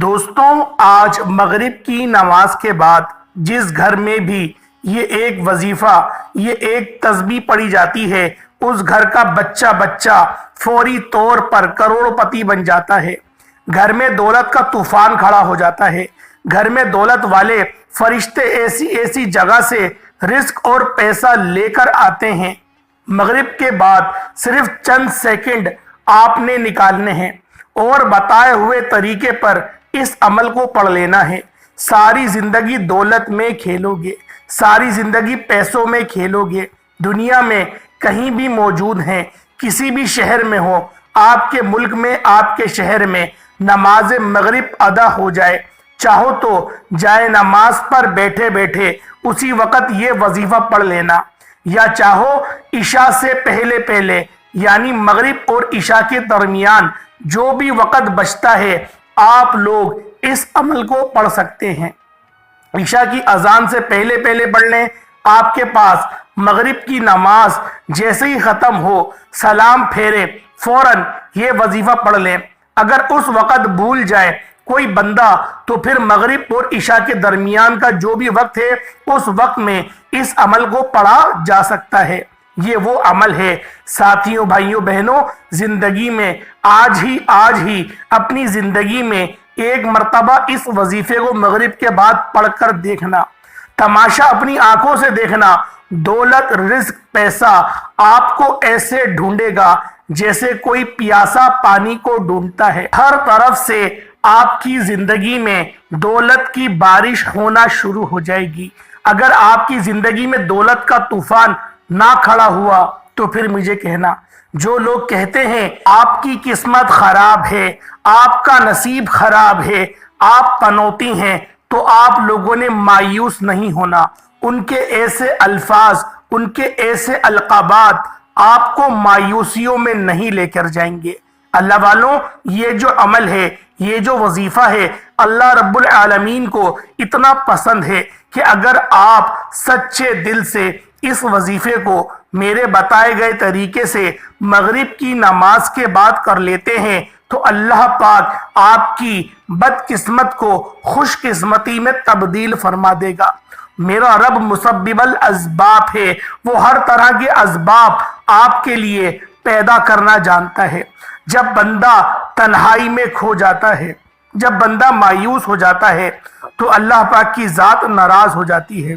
دوستوں، آج مغرب کی نماز کے بعد جس گھر میں بھی یہ ایک وظیفہ، یہ ایک تسبیح پڑھی جاتی ہے، اس گھر کا بچہ بچہ فوری طور پر کروڑ پتی بن جاتا ہے۔ گھر میں دولت کا طوفان کھڑا ہو جاتا ہے۔ گھر میں دولت والے فرشتے ایسی ایسی جگہ سے رزق اور پیسہ لے کر آتے ہیں۔ مغرب کے بعد صرف چند سیکنڈ آپ نے نکالنے ہیں اور بتائے ہوئے طریقے پر اس عمل کو پڑھ لینا ہے۔ ساری زندگی دولت میں کھیلو گے، ساری زندگی پیسوں میں کھیلو گے، دنیا میں کہیں بھی موجود ہیں، کسی بھی شہر میں ہو، آپ کے ملک میں، آپ کے شہر میں نماز مغرب ادا ہو جائے، چاہو تو جائے نماز پر بیٹھے بیٹھے اسی وقت یہ وظیفہ پڑھ لینا، یا چاہو عشاء سے پہلے پہلے یعنی مغرب اور عشاء کے درمیان جو بھی وقت بچتا ہے آپ لوگ اس عمل کو پڑھ سکتے ہیں۔ عشاء کی اذان سے پہلے پہلے پڑھ لیں، آپ کے پاس مغرب کی نماز جیسے ہی ختم ہو سلام پھیرے فوراً یہ وظیفہ پڑھ لیں۔ اگر اس وقت بھول جائے کوئی بندہ تو پھر مغرب اور عشاء کے درمیان کا جو بھی وقت ہے اس وقت میں اس عمل کو پڑھا جا سکتا ہے۔ یہ وہ عمل ہے ساتھیوں، بھائیوں، بہنوں، زندگی میں آج ہی اپنی زندگی میں ایک مرتبہ اس وظیفے کو مغرب کے بعد پڑھ کر دیکھنا، تماشا اپنی آنکھوں سے دیکھنا۔ دولت، رزق، پیسہ آپ کو ایسے ڈھونڈے گا جیسے کوئی پیاسا پانی کو ڈھونڈتا ہے۔ ہر طرف سے آپ کی زندگی میں دولت کی بارش ہونا شروع ہو جائے گی۔ اگر آپ کی زندگی میں دولت کا طوفان نہ کھڑا ہوا تو پھر مجھے کہنا۔ جو لوگ کہتے ہیں آپ کی قسمت خراب ہے، آپ کا نصیب خراب ہے، آپ پنوتی ہیں، تو آپ لوگوں نے مایوس نہیں ہونا۔ ان کے ایسے الفاظ، ان کے ایسے القابات آپ کو مایوسیوں میں نہیں لے کر جائیں گے۔ اللہ والوں، یہ جو عمل ہے، یہ جو وظیفہ ہے، اللہ رب العالمین کو اتنا پسند ہے کہ اگر آپ سچے دل سے اس وظیفے کو میرے بتائے گئے طریقے سے مغرب کی نماز کے بعد کر لیتے ہیں تو اللہ پاک آپ کی بدقسمت کو خوش قسمتی میں تبدیل فرما دے گا۔ میرا رب مسبب الاسباب ہے، وہ ہر طرح کے اسباب آپ کے لیے پیدا کرنا جانتا ہے۔ جب بندہ تنہائی میں کھو جاتا ہے، جب بندہ مایوس ہو جاتا ہے تو اللہ پاک کی ذات ناراض ہو جاتی ہے۔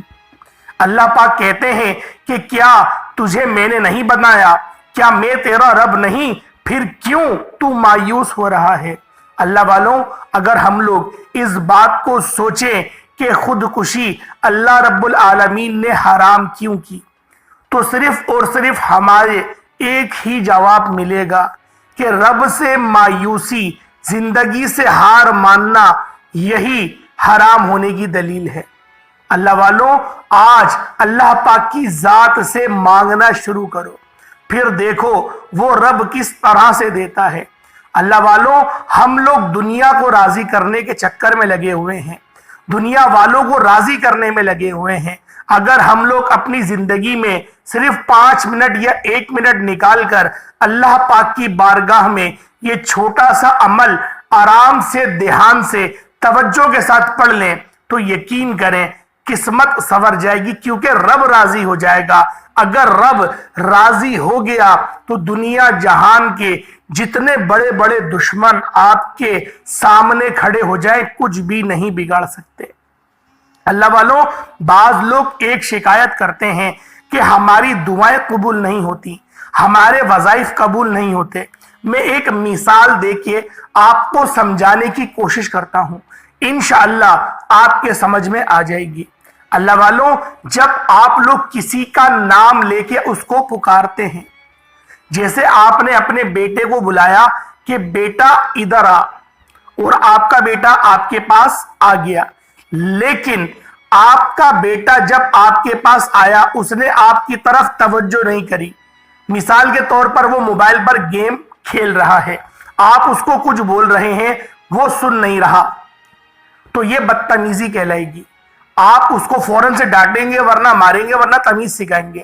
اللہ پاک کہتے ہیں کہ کیا تجھے میں نے نہیں بنایا؟ کیا میں تیرا رب نہیں؟ پھر کیوں تو مایوس ہو رہا ہے؟ اللہ والوں، اگر ہم لوگ اس بات کو سوچیں کہ خودکشی اللہ رب العالمین نے حرام کیوں کی، تو صرف اور صرف ہمارے ایک ہی جواب ملے گا کہ رب سے مایوسی، زندگی سے ہار ماننا، یہی حرام ہونے کی دلیل ہے۔ اللہ والوں، آج اللہ پاک کی ذات سے مانگنا شروع کرو، پھر دیکھو وہ رب کس طرح سے دیتا ہے۔ اللہ والوں، ہم لوگ دنیا کو راضی کرنے کے چکر میں لگے ہوئے ہیں، دنیا والوں کو راضی کرنے میں لگے ہوئے ہیں۔ اگر ہم لوگ اپنی زندگی میں صرف 5 منٹ یا 1 منٹ نکال کر اللہ پاک کی بارگاہ میں یہ چھوٹا سا عمل آرام سے، دھیان سے، توجہ کے ساتھ پڑھ لیں تو یقین کریں قسمت سنور جائے گی، کیونکہ رب راضی ہو جائے گا۔ اگر رب راضی ہو گیا تو دنیا جہان کے جتنے بڑے بڑے دشمن آپ کے سامنے کھڑے ہو جائیں کچھ بھی نہیں بگاڑ سکتے۔ اللہ والوں، بعض لوگ ایک شکایت کرتے ہیں کہ ہماری دعائیں قبول نہیں ہوتی، ہمارے وظائف قبول نہیں ہوتے۔ میں ایک مثال دے کے آپ کو سمجھانے کی کوشش کرتا ہوں، انشاءاللہ آپ کے سمجھ میں آ جائے گی۔ اللہ والوں، جب آپ لوگ کسی کا نام لے کے اس کو پکارتے ہیں، جیسے آپ نے اپنے بیٹے کو بلایا کہ بیٹا ادھر آ، اور آپ کا بیٹا آپ کے پاس آ گیا، لیکن آپ کا بیٹا جب آپ کے پاس آیا اس نے آپ کی طرف توجہ نہیں کری۔ مثال کے طور پر وہ موبائل پر گیم کھیل رہا ہے، آپ اس کو کچھ بول رہے ہیں، وہ سن نہیں رہا، تو یہ بدتمیزی کہلائے گی۔ آپ اس کو فوراً سے ڈانٹیں گے، ورنہ ماریں گے، ورنہ تمیز سکھائیں گے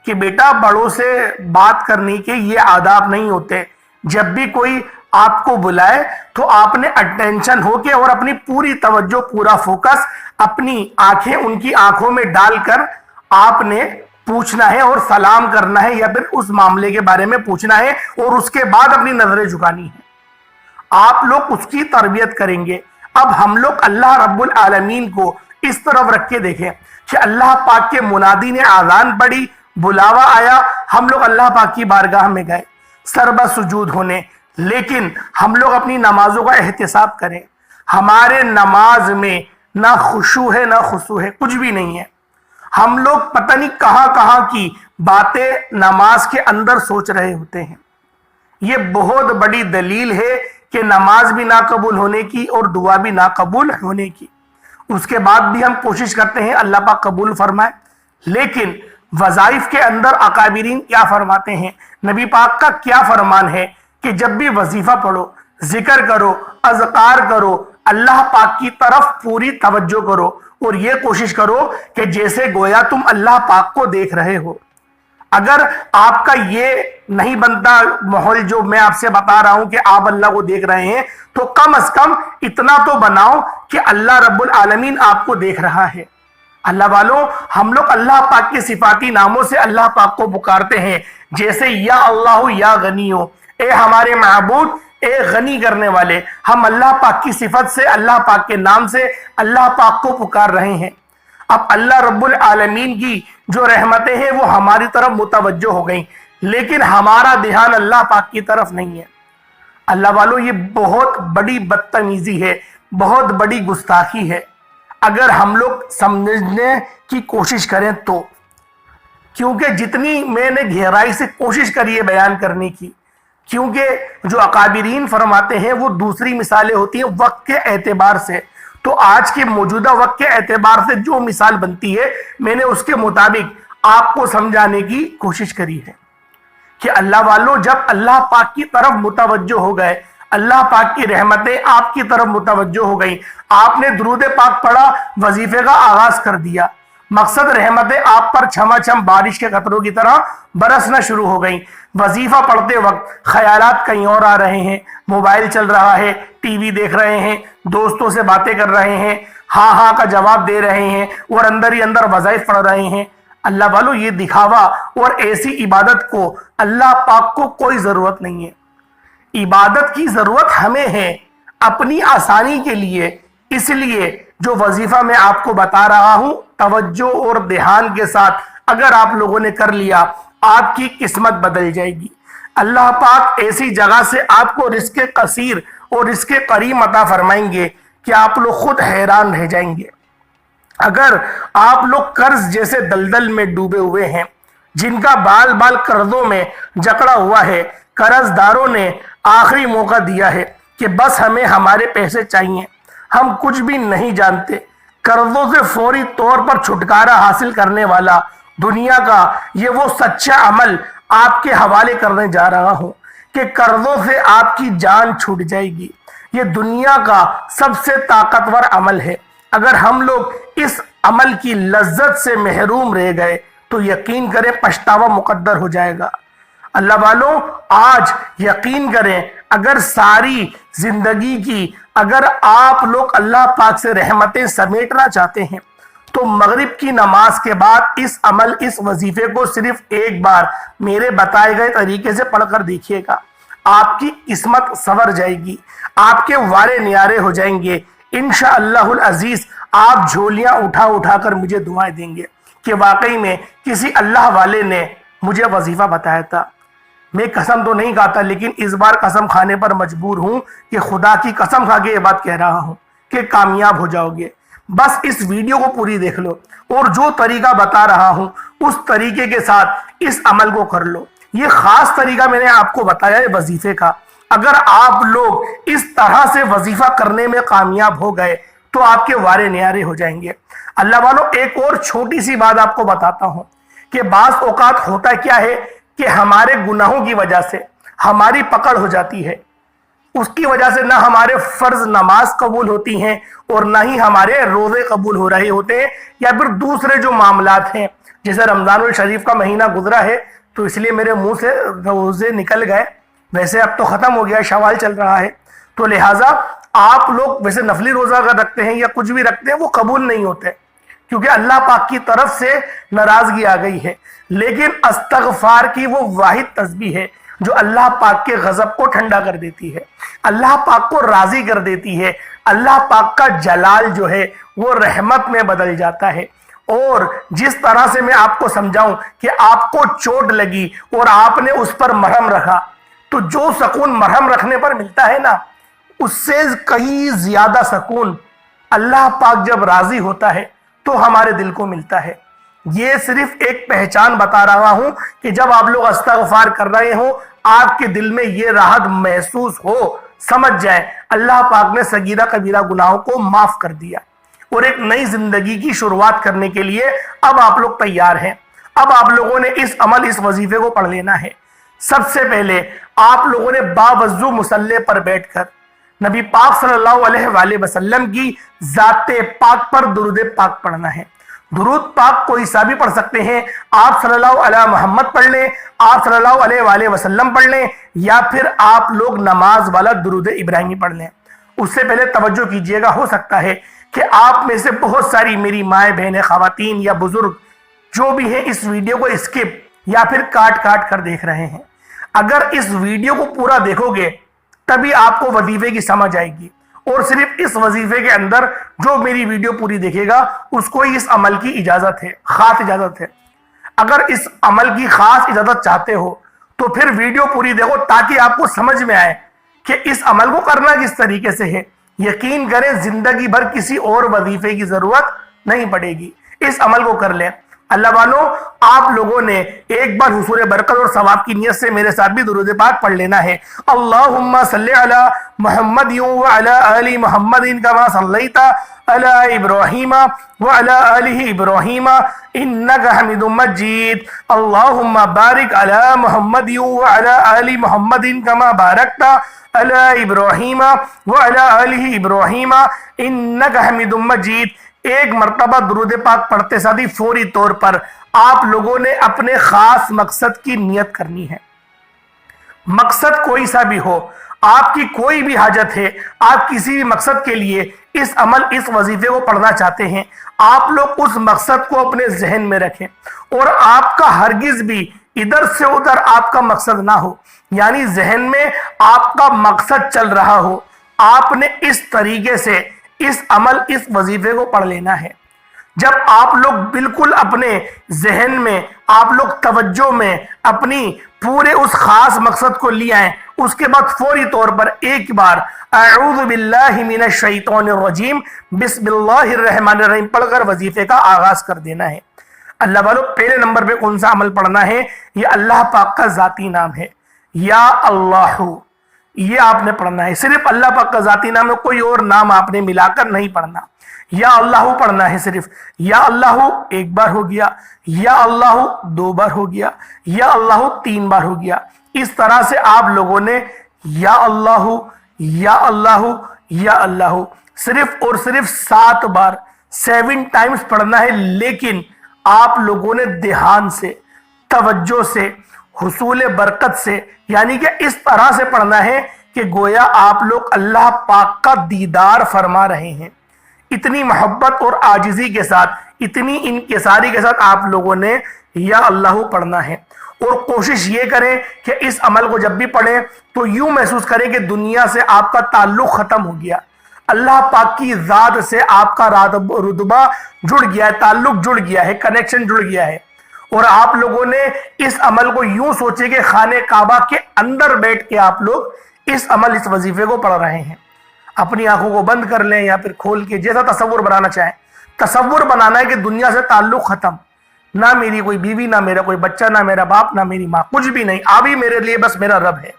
کہ بیٹا بڑوں سے بات کرنے کے یہ آداب نہیں ہوتے۔ جب بھی کوئی آپ کو بلائے تو آپ نے اٹینشن ہو کے اور اپنی پوری توجہ پورا فوکس اپنی آنکھیں ان کی آنکھوں میں ڈال کر آپ نے پوچھنا ہے اور سلام کرنا ہے یا پھر اس معاملے کے بارے میں پوچھنا ہے اور اس کے بعد اپنی نظریں جھکانی ہے. آپ لوگ اس کی تربیت کریں گے. اب ہم لوگ اللہ رب العالمین کو اس طرف رکھ کے دیکھیں کہ اللہ پاک کے منادی نے آذان پڑھی, بلاوا آیا, ہم لوگ اللہ پاک کی بارگاہ میں گئے سربہ سجود ہونے, لیکن ہم لوگ اپنی نمازوں کا احتساب کریں. ہمارے نماز میں نہ خشوع ہے نہ خضوع ہے, کچھ بھی نہیں ہے. ہم لوگ پتہ نہیں کہاں کہاں کی باتیں نماز کے اندر سوچ رہے ہوتے ہیں. یہ بہت بڑی دلیل ہے کہ نماز بھی ناقبول ہونے کی اور دعا بھی ناقبول ہونے کی. اس کے بعد بھی ہم کوشش کرتے ہیں اللہ پاک قبول فرمائے, لیکن وظائف کے اندر اکابرین کیا فرماتے ہیں, نبی پاک کا کیا فرمان ہے کہ جب بھی وظیفہ پڑھو, ذکر کرو, اذکار کرو, اللہ پاک کی طرف پوری توجہ کرو اور یہ کوشش کرو کہ جیسے گویا تم اللہ پاک کو دیکھ رہے ہو. اگر آپ کا یہ نہیں بنتا ماحول جو میں آپ سے بتا رہا ہوں کہ آپ اللہ کو دیکھ رہے ہیں, تو کم از کم اتنا تو بناؤ کہ اللہ رب العالمین آپ کو دیکھ رہا ہے. اللہ والوں, ہم لوگ اللہ پاک کے صفاتی ناموں سے اللہ پاک کو پکارتے ہیں, جیسے یا اللہ یا غنیو, اے ہمارے معبود, اے غنی کرنے والے. ہم اللہ پاک کی صفت سے, اللہ پاک کے نام سے اللہ پاک کو پکار رہے ہیں. اب اللہ رب العالمین کی جو رحمتیں ہیں وہ ہماری طرف متوجہ ہو گئیں, لیکن ہمارا دھیان اللہ پاک کی طرف نہیں ہے. اللہ والوں, یہ بہت بڑی بدتمیزی ہے, بہت بڑی گستاخی ہے اگر ہم لوگ سمجھنے کی کوشش کریں تو. کیونکہ جتنی میں نے گہرائی سے کوشش کری ہے بیان کرنے کی, کیونکہ جو اکابرین فرماتے ہیں وہ دوسری مثالیں ہوتی ہیں وقت کے اعتبار سے, تو آج کے موجودہ وقت کے اعتبار سے جو مثال بنتی ہے میں نے اس کے مطابق آپ کو سمجھانے کی کوشش کری ہے کہ اللہ والوں, جب اللہ پاک کی طرف متوجہ ہو گئے, اللہ پاک کی رحمتیں آپ کی طرف متوجہ ہو گئی, آپ نے درود پاک پڑھا, وظیفے کا آغاز کر دیا, مقصد رحمتیں آپ پر چھما چھم بارش کے قطروں کی طرح برسنا شروع ہو گئیں. وظیفہ پڑھتے وقت خیالات کہیں اور آ رہے ہیں, موبائل چل رہا ہے, ٹی وی دیکھ رہے ہیں, دوستوں سے باتیں کر رہے ہیں, ہاں ہاں کا جواب دے رہے ہیں اور اندر ہی اندر وظائف پڑھ رہے ہیں. اللہ والوں, یہ دکھاوا اور ایسی عبادت کو اللہ پاک کو کوئی ضرورت نہیں ہے. عبادت کی ضرورت ہمیں ہے اپنی آسانی کے لیے. اس لیے جو وظیفہ میں آپ کو بتا رہا ہوں, توجہ اور دھیان کے ساتھ اگر آپ لوگوں نے کر لیا, آپ کی قسمت بدل جائے گی. اللہ پاک ایسی جگہ سے آپ کو رزق کثیر اور رزق کریم عطا فرمائیں گے کہ آپ لوگ خود حیران رہ جائیں گے. اگر آپ لوگ قرض جیسے دلدل میں ڈوبے ہوئے ہیں, جن کا بال بال قرضوں میں جکڑا ہوا ہے, قرض داروں نے آخری موقع دیا ہے کہ بس ہمیں ہمارے پیسے چاہیے, ہم کچھ بھی نہیں جانتے, قرضوں سے فوری طور پر چھٹکارا حاصل کرنے والا دنیا کا یہ وہ سچا عمل آپ کے حوالے کرنے جا رہا ہوں کہ قرضوں سے آپ کی جان چھوٹ جائے گی. یہ دنیا کا سب سے طاقتور عمل ہے. اگر ہم لوگ اس عمل کی لذت سے محروم رہ گئے تو یقین کریں پچھتاوا مقدر ہو جائے گا. اللہ والوں, آج یقین کریں اگر ساری زندگی کی اگر آپ لوگ اللہ پاک سے رحمتیں سمیٹنا چاہتے ہیں تو مغرب کی نماز کے بعد اس عمل, اس وظیفے کو صرف ایک بار میرے بتائے گئے طریقے سے پڑھ کر دیکھیے گا. آپ کی قسمت سنور جائے گی, آپ کے وارے نیارے ہو جائیں گے. انشاءاللہ العزیز آپ جھولیاں اٹھا اٹھا کر مجھے دعائیں دیں گے کہ واقعی میں کسی اللہ والے نے مجھے وظیفہ بتایا تھا. میں قسم تو نہیں کھاتا, لیکن اس بار قسم کھانے پر مجبور ہوں کہ خدا کی قسم کھا کے یہ بات کہہ رہا ہوں کہ کامیاب ہو جاؤ گے. بس اس ویڈیو کو پوری دیکھ لو اور جو طریقہ بتا رہا ہوں اس طریقے کے ساتھ اس عمل کو کر لو. یہ خاص طریقہ میں نے آپ کو بتایا ہے وظیفے کا. اگر آپ لوگ اس طرح سے وظیفہ کرنے میں کامیاب ہو گئے تو آپ کے وارے نیارے ہو جائیں گے. اللہ والوں, ایک اور چھوٹی سی بات آپ کو بتاتا ہوں کہ بعض اوقات ہوتا کیا ہے کہ ہمارے گناہوں کی وجہ سے ہماری پکڑ ہو جاتی ہے. اس کی وجہ سے نہ ہمارے فرض نماز قبول ہوتی ہیں اور نہ ہی ہمارے روزے قبول ہو رہے ہوتے ہیں, یا پھر دوسرے جو معاملات ہیں. جیسے رمضان الشریف کا مہینہ گزرا ہے تو اس لیے میرے منہ سے روزے نکل گئے, ویسے اب تو ختم ہو گیا، شوال چل رہا ہے، تو لہٰذا آپ لوگ ویسے نفلی روزہ اگر رکھتے ہیں یا کچھ بھی رکھتے ہیں وہ قبول نہیں ہوتے، کیونکہ اللہ پاک کی طرف سے ناراضگی آ گئی ہے۔ لیکن استغفار کی وہ واحد تسبیح ہے جو اللہ پاک کے غضب کو ٹھنڈا کر دیتی ہے، اللہ پاک کو راضی کر دیتی ہے، اللہ پاک کا جلال جو ہے وہ رحمت میں بدل جاتا ہے۔ اور جس طرح سے میں آپ کو سمجھاؤں کہ آپ کو چوٹ لگی اور آپ نے اس پر مرہم رکھا، تو جو سکون مرہم رکھنے پر ملتا ہے نا، اس سے کہیں زیادہ سکون اللہ پاک جب راضی ہوتا ہے تو ہمارے دل کو ملتا ہے۔ یہ صرف ایک پہچان بتا رہا ہوں کہ جب آپ لوگ استغفار کر رہے ہوں، آپ کے دل میں یہ راحت محسوس ہو، سمجھ جائیں اللہ پاک نے صغیرہ کبیرہ گناہوں کو معاف کر دیا اور ایک نئی زندگی کی شروعات کرنے کے لیے اب آپ لوگ تیار ہیں۔ اب آپ لوگوں نے اس عمل، اس وظیفے کو پڑھ لینا ہے۔ سب سے پہلے آپ لوگوں نے باوضو مصلی پر بیٹھ کر نبی پاک صلی اللہ علیہ وآلہ وسلم کی ذات پاک پر درود پاک پڑھنا ہے۔ درود پاک کوئی سا بھی پڑھ سکتے ہیں، آپ صلی اللہ علیہ محمد پڑھ لیں، آپ صلی اللہ علیہ وآلہ وسلم پڑھ لیں، یا پھر آپ لوگ نماز والا درود ابراہیمی پڑھ لیں۔ اس سے پہلے توجہ کیجئے گا، ہو سکتا ہے کہ آپ میں سے بہت ساری میری مائیں بہنیں، خواتین یا بزرگ جو بھی ہیں اس ویڈیو کو اسکپ یا پھر کاٹ کاٹ کر دیکھ رہے ہیں۔ اگر اس ویڈیو کو پورا دیکھو گے تبھی آپ کو وظیفے کی سمجھ آئے گی، اور صرف اس وظیفے کے اندر جو میری ویڈیو پوری دیکھے گا اس کو اس عمل کی اجازت ہے، خاص اجازت ہے۔ اگر اس عمل کی خاص اجازت چاہتے ہو تو پھر ویڈیو پوری دیکھو تاکہ آپ کو سمجھ میں آئے کہ اس عمل کو کرنا کس طریقے سے ہے۔ یقین کریں زندگی بھر کسی اور وظیفے کی ضرورت نہیں پڑے گی، اس عمل کو کر لیں۔ اللہ والو، آپ لوگوں نے ایک بار حصول برکت اور ثواب کی نیت سے میرے ساتھ بھی درود پاک پڑھ لینا ہے۔ اللہم صلی علی محمد وعلی آل محمد کما صلیت علی ابراہیم وعلی آل ابراہیم انک حمید مجید۔ اللہم بارک علی محمد وعلی آل محمد کما بارکت علی ابراہیم وعلی آل ابراہیم انک حمید مجید۔ ایک مرتبہ درود پاک پڑھتے ساتھ ہی فوری طور پر آپ لوگوں نے اپنے خاص مقصد کی نیت کرنی ہے۔ مقصد کوئی سا بھی ہو، آپ کی کوئی بھی حاجت ہے، آپ کسی بھی مقصد کے لیے اس عمل، اس وظیفے کو پڑھنا چاہتے ہیں، آپ لوگ اس مقصد کو اپنے ذہن میں رکھیں، اور آپ کا ہرگز بھی ادھر سے ادھر آپ کا مقصد نہ ہو، یعنی ذہن میں آپ کا مقصد چل رہا ہو۔ آپ نے اس طریقے سے اس عمل، اس وظیفے کو پڑھ لینا ہے۔ جب آپ لوگ بالکل اپنے ذہن میں، آپ لوگ توجہ میں اپنی پورے اس خاص مقصد کو لے آئیں، اس کے بعد فوری طور پر ایک بار اعوذ باللہ من الشیطان الرجیم بسم اللہ الرحمن الرحیم پڑھ کر وظیفے کا آغاز کر دینا ہے۔ اللہ والو، پہلے نمبر پہ کون سا عمل پڑھنا ہے؟ یہ اللہ پاک کا ذاتی نام ہے، یا اللہ، یہ آپ نے پڑھنا ہے۔ صرف اللہ پاک کا ذاتی نام ہے، کوئی اور نام آپ نے ملا کر نہیں پڑھنا۔ یا اللہ پڑھنا ہے صرف، یا اللہ ایک بار ہو گیا، یا اللہ 2 بار ہو گیا، یا اللہ 3 بار ہو گیا۔ اس طرح سے آپ لوگوں نے یا اللہ، یا اللہ، یا اللہ صرف اور صرف 7 بار 7 ٹائمز پڑھنا ہے، لیکن آپ لوگوں نے دھیان سے، توجہ سے، حصول برکت سے، یعنی کہ اس طرح سے پڑھنا ہے کہ گویا آپ لوگ اللہ پاک کا دیدار فرما رہے ہیں۔ اتنی محبت اور عاجزی کے ساتھ، اتنی انکساری کے ساتھ آپ لوگوں نے یا اللہ پڑھنا ہے۔ اور کوشش یہ کریں کہ اس عمل کو جب بھی پڑھیں تو یوں محسوس کریں کہ دنیا سے آپ کا تعلق ختم ہو گیا، اللہ پاک کی ذات سے آپ کا رتبہ جڑ گیا ہے، تعلق جڑ گیا ہے، کنیکشن جڑ گیا ہے۔ اور آپ لوگوں نے اس عمل کو یوں سوچے کہ خانہ کعبہ کے اندر بیٹھ کے آپ لوگ اس عمل، اس وظیفے کو پڑھ رہے ہیں۔ اپنی آنکھوں کو بند کر لیں یا پھر کھول کے، جیسا تصور بنانا چاہیں۔ تصور بنانا ہے کہ دنیا سے تعلق ختم، نہ میری کوئی بیوی، نہ میرا کوئی بچہ، نہ میرا باپ، نہ میری ماں، کچھ بھی نہیں، ابھی میرے لیے بس میرا رب ہے۔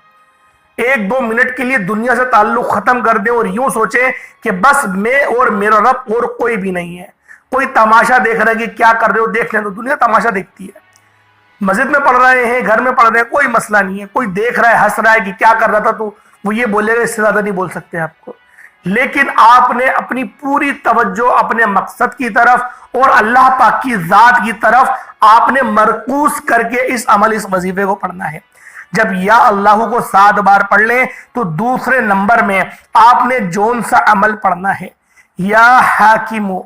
1-2 منٹ کے لیے دنیا سے تعلق ختم کر دیں اور یوں سوچیں کہ بس میں اور میرا رب، اور کوئی بھی نہیں ہے۔ کوئی تماشا دیکھ رہا ہے کہ کیا کر رہے ہو، دیکھ لیں، تو دنیا تماشا دیکھتی ہے۔ مسجد میں پڑھ رہے ہیں، گھر میں پڑھ رہے ہیں، کوئی مسئلہ نہیں ہے۔ کوئی دیکھ رہا ہے، ہنس رہا ہے کہ کیا کر رہا تھا، تو وہ یہ بولے گا، اس سے زیادہ نہیں بول سکتے آپ کو۔ لیکن آپ نے اپنی پوری توجہ اپنے مقصد کی طرف اور اللہ پاک کی ذات کی طرف آپ نے مرکوز کر کے اس عمل، اس وظیفے کو پڑھنا ہے۔ جب یا اللہ کو 7 بار پڑھ لیں تو دوسرے نمبر میں آپ نے جون سا عمل پڑھنا ہے، یا حاکمو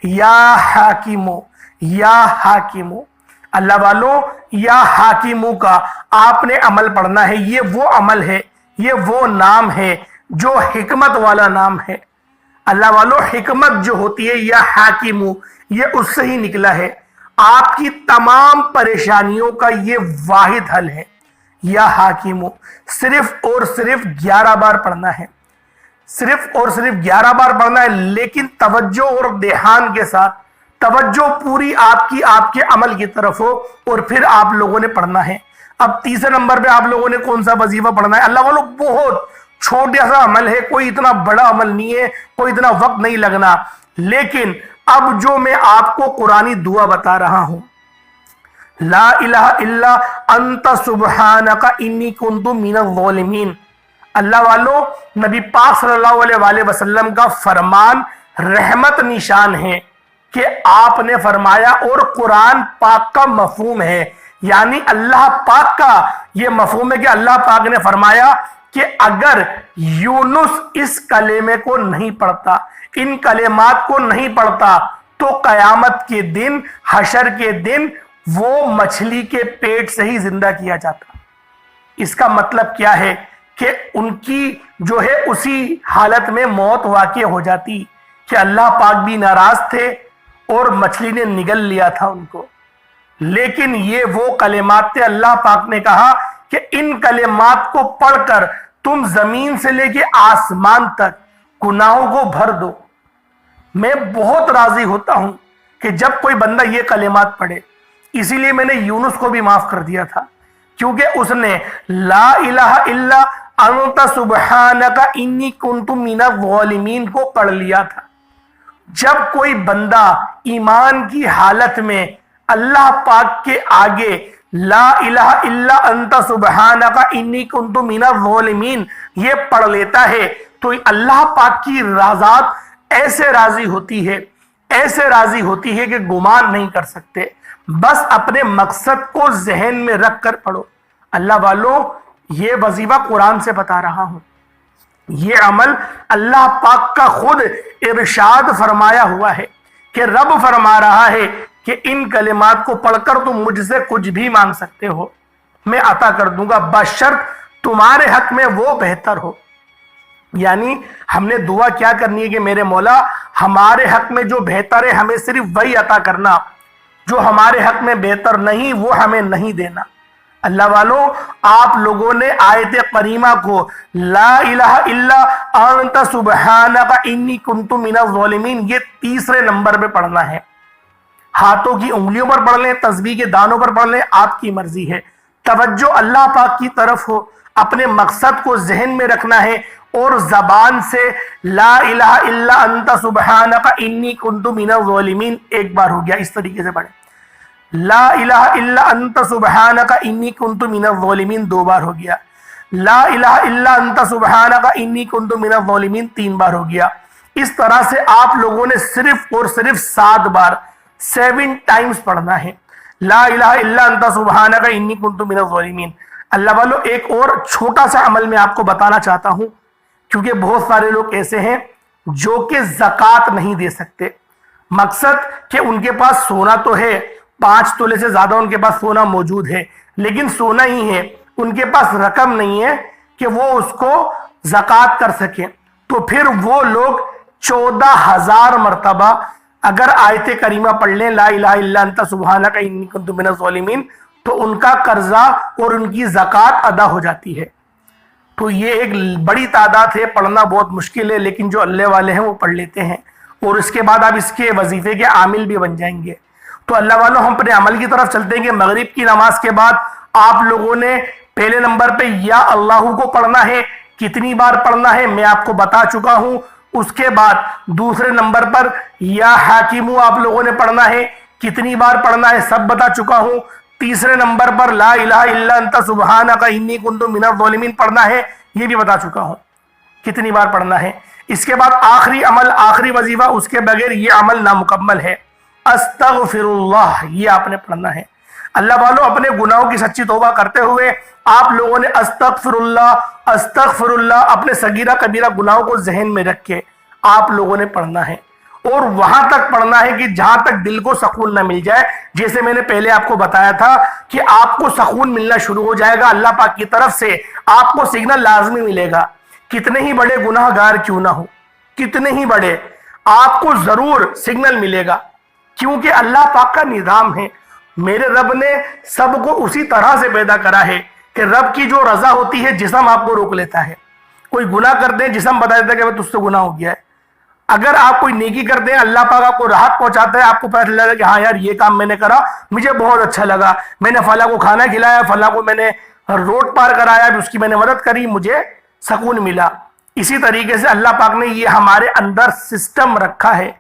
یا حاکمو یا حاکمو۔ اللہ والوں، یا حاکمو کا آپ نے عمل پڑھنا ہے۔ یہ وہ عمل ہے، یہ وہ نام ہے جو حکمت والا نام ہے۔ اللہ والوں، حکمت جو ہوتی ہے یا حاکمو، یہ اس سے ہی نکلا ہے۔ آپ کی تمام پریشانیوں کا یہ واحد حل ہے، یا حاکمو۔ صرف اور صرف 11 بار پڑھنا ہے، صرف اور صرف 11 بار پڑھنا ہے، لیکن توجہ اور دھیان کے ساتھ، توجہ پوری آپ کے عمل کی طرف ہو، اور پھر آپ لوگوں نے پڑھنا ہے۔ اب تیسرے نمبر پہ آپ لوگوں نے کون سا وظیفہ پڑھنا ہے؟ اللہ والوں، بہت چھوٹا سا عمل ہے، کوئی اتنا بڑا عمل نہیں ہے، کوئی اتنا وقت نہیں لگنا، لیکن اب جو میں آپ کو قرآنی دعا بتا رہا ہوں، لا الہ الا انت سبحانک انی کنت من الظالمین۔ اللہ والوں، نبی پاک صلی اللہ علیہ وآلہ وسلم کا فرمان رحمت نشان ہے کہ آپ نے فرمایا، اور قرآن پاک کا مفہوم ہے، یعنی اللہ پاک کا یہ مفہوم ہے کہ اللہ پاک نے فرمایا کہ اگر یونس اس کلمے کو نہیں پڑھتا، ان کلمات کو نہیں پڑھتا، تو قیامت کے دن، حشر کے دن وہ مچھلی کے پیٹ سے ہی زندہ کیا جاتا۔ اس کا مطلب کیا ہے کہ ان کی جو ہے اسی حالت میں موت واقع ہو جاتی کہ اللہ پاک بھی ناراض تھے اور مچھلی نے نگل لیا تھا ان کو۔ لیکن یہ وہ کلمات تھے، اللہ پاک نے کہا کہ ان کلمات کو پڑھ کر تم زمین سے لے کے آسمان تک گناہوں کو بھر دو۔ میں بہت راضی ہوتا ہوں کہ جب کوئی بندہ یہ کلمات پڑھے، اسی لیے میں نے یونس کو بھی معاف کر دیا تھا، کیونکہ اس نے لا الہ الا انت سبحانک انی کنت من الظالمین کو پڑھ لیا تھا۔ جب کوئی بندہ ایمان کی حالت میں اللہ پاک کے آگے لا الہ الا انت سبحانک انی کنت من الظالمین یہ پڑھ لیتا ہے، تو اللہ پاک کی ذات ایسے راضی ہوتی ہے، ایسے راضی ہوتی ہے کہ گمان نہیں کر سکتے۔ بس اپنے مقصد کو ذہن میں رکھ کر پڑھو۔ اللہ والوں، یہ وظیفہ قرآن سے بتا رہا ہوں، یہ عمل اللہ پاک کا خود ارشاد فرمایا ہوا ہے کہ رب فرما رہا ہے کہ ان کلمات کو پڑھ کر تم مجھ سے کچھ بھی مانگ سکتے ہو، میں عطا کر دوں گا، بشرط تمہارے حق میں وہ بہتر ہو۔ یعنی ہم نے دعا کیا کرنی ہے کہ میرے مولا ہمارے حق میں جو بہتر ہے ہمیں صرف وہی عطا کرنا، جو ہمارے حق میں بہتر نہیں وہ ہمیں نہیں دینا۔ اللہ والوں، آپ لوگوں نے آیت کریمہ کو لا الہ الا انت سبحانک انی کنت من الظالمین یہ تیسرے نمبر پہ پڑھنا ہے۔ ہاتھوں کی انگلیوں پر پڑھ لیں، تسبیح کے دانوں پر پڑھ لیں، آپ کی مرضی ہے۔ توجہ اللہ پاک کی طرف ہو، اپنے مقصد کو ذہن میں رکھنا ہے، اور زبان سے لا الہ الا انت سبحانک انی کنت من الظالمین ایک بار ہو گیا، اس طریقے سے پڑھیں۔ لا الہ الا انت سبحانک انی کنت من الظالمین 2 بار ہو گیا۔ لا الہ الا انت سبحانک انی کنت من الظالمین 3 بار ہو گیا۔ اس طرح سے آپ لوگوں نے صرف اور صرف 7 بار 7 ٹائمز پڑھنا ہے، لا الہ الا انت سبحانک انی کنت من الظالمین۔ اللہ والو، ایک اور چھوٹا سا عمل میں آپ کو بتانا چاہتا ہوں، کیونکہ بہت سارے لوگ ایسے ہیں جو کہ زکوٰۃ نہیں دے سکتے۔ مقصد کہ ان کے پاس سونا تو ہے، 5 تولے سے زیادہ ان کے پاس سونا موجود ہے، لیکن سونا ہی ہے، ان کے پاس رقم نہیں ہے کہ وہ اس کو زکوٰۃ کر سکیں۔ تو پھر وہ لوگ 14,000 مرتبہ اگر آیت کریمہ پڑھ لیں لا الہ الا انت سبحانک انی کنت من الظالمین، تو ان کا قرضہ اور ان کی زکوٰۃ ادا ہو جاتی ہے۔ تو یہ ایک بڑی تعداد ہے، پڑھنا بہت مشکل ہے، لیکن جو اللہ والے ہیں وہ پڑھ لیتے ہیں، اور اس کے بعد آپ اس کے وظیفے کے عامل بھی بن جائیں گے۔ تو اللہ والوں، ہم اپنے عمل کی طرف چلتے ہیں کہ مغرب کی نماز کے بعد آپ لوگوں نے پہلے نمبر پہ یا اللہ کو پڑھنا ہے۔ کتنی بار پڑھنا ہے میں آپ کو بتا چکا ہوں۔ اس کے بعد دوسرے نمبر پر یا حاکمو آپ لوگوں نے پڑھنا ہے، کتنی بار پڑھنا ہے سب بتا چکا ہوں۔ تیسرے نمبر پر لا الہ الا انت سبحانک انی کنت من الظالمین پڑھنا ہے، یہ بھی بتا چکا ہوں کتنی بار پڑھنا ہے۔ اس کے بعد آخری عمل، آخری وظیفہ، اس کے بغیر یہ عمل نامکمل ہے، استغفر اللہ، یہ آپ نے پڑھنا ہے۔ اللہ والوں اپنے گناہوں کی سچی توبہ کرتے ہوئے آپ لوگوں نے استغفر اللہ اپنے صغیرہ کبیرہ گناہوں کو ذہن میں رکھ کے آپ لوگوں نے پڑھنا ہے، اور وہاں تک پڑھنا ہے کہ جہاں تک دل کو سکون نہ مل جائے۔ جیسے میں نے پہلے آپ کو بتایا تھا کہ آپ کو سکون ملنا شروع ہو جائے گا، اللہ پاک کی طرف سے آپ کو سگنل لازمی ملے گا، کتنے ہی بڑے گناہ گار کیوں نہ ہو، کتنے ہی بڑے، آپ کو ضرور سگنل ملے گا، کیونکہ اللہ پاک کا نظام ہے۔ میرے رب نے سب کو اسی طرح سے پیدا کرا ہے کہ رب کی جو رضا ہوتی ہے جسم آپ کو روک لیتا ہے۔ کوئی گناہ کر دیں جسم بتا دیتا ہے کہ تجھ سے گناہ ہو گیا ہے، اگر آپ کوئی نیکی کر دیں اللہ پاک آپ کو راحت پہنچاتا ہے، آپ کو پتہ چلتا ہے کہ ہاں یار یہ کام میں نے کرا مجھے بہت اچھا لگا، میں نے فلاں کو کھانا کھلایا، فلاں کو میں نے روڈ پار کرایا، اس کی میں نے مدد کری، مجھے سکون ملا۔ اسی طریقے سے اللہ پاک نے یہ ہمارے اندر سسٹم رکھا ہے،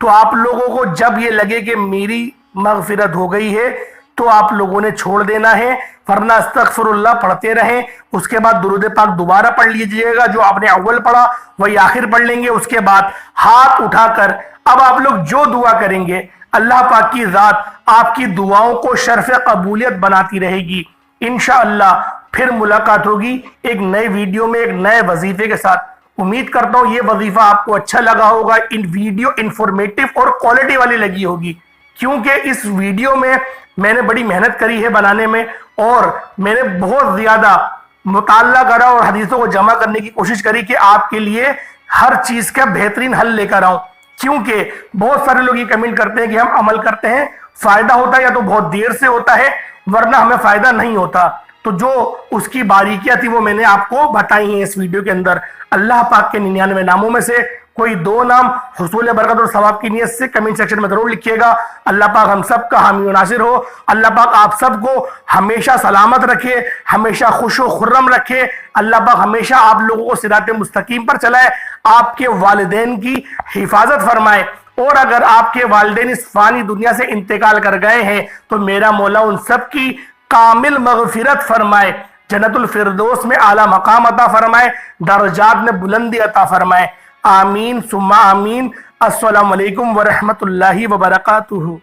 تو آپ لوگوں کو جب یہ لگے کہ میری مغفرت ہو گئی ہے تو آپ لوگوں نے چھوڑ دینا ہے، ورنہ استغفر اللہ پڑھتے رہیں، اس کے بعد درود پاک دوبارہ پڑھ لیجئے گا، جو آپ نے اول پڑھا وہی آخر پڑھ لیں گے، اس کے بعد ہاتھ اٹھا کر اب آپ لوگ جو دعا کریں گے اللہ پاک کی ذات آپ کی دعاؤں کو شرف قبولیت بناتی رہے گی۔ انشاءاللہ پھر ملاقات ہوگی ایک نئے ویڈیو میں ایک نئے وظیفے کے ساتھ۔ امید کرتا ہوں یہ وظیفہ آپ کو اچھا لگا ہوگا، ان ویڈیو انفارمیٹیو اور کوالٹی والی لگی ہوگی، کیونکہ اس ویڈیو میں نے بڑی محنت کری ہے بنانے میں، اور میں نے بہت زیادہ مطالعہ کرا اور حدیثوں کو جمع کرنے کی کوشش کری کہ آپ کے لیے ہر چیز کا بہترین حل لے کر آؤں، کیونکہ بہت سارے لوگ یہ کمنٹ کرتے ہیں کہ ہم عمل کرتے ہیں فائدہ ہوتا ہے یا تو بہت دیر سے ہوتا ہے ورنہ ہمیں فائدہ نہیں ہوتا، تو جو اس کی باریکیاں تھی وہ میں نے آپ کو بتائی ہیں اس ویڈیو کے اندر۔ اللہ پاک کے 99 ناموں میں سے کوئی 2 نام حصول برکت اور ثواب کی نیت سے کمنٹ سیکشن میں ضرور لکھیے گا۔ اللہ پاک ہم سب کا حامی و ناصر ہو، اللہ پاک آپ سب کو ہمیشہ سلامت رکھے، ہمیشہ خوش و خرم رکھے، اللہ پاک ہمیشہ آپ لوگوں کو صراط مستقیم پر چلائے، آپ کے والدین کی حفاظت فرمائے، اور اگر آپ کے والدین اس فانی دنیا سے انتقال کر گئے ہیں تو میرا مولا ان سب کی کامل مغفرت فرمائے، جنت الفردوس میں اعلیٰ مقام عطا فرمائے، درجات میں بلندی عطا فرمائے، آمین ثم آمین۔ السلام علیکم ورحمۃ اللہ وبرکاتہ۔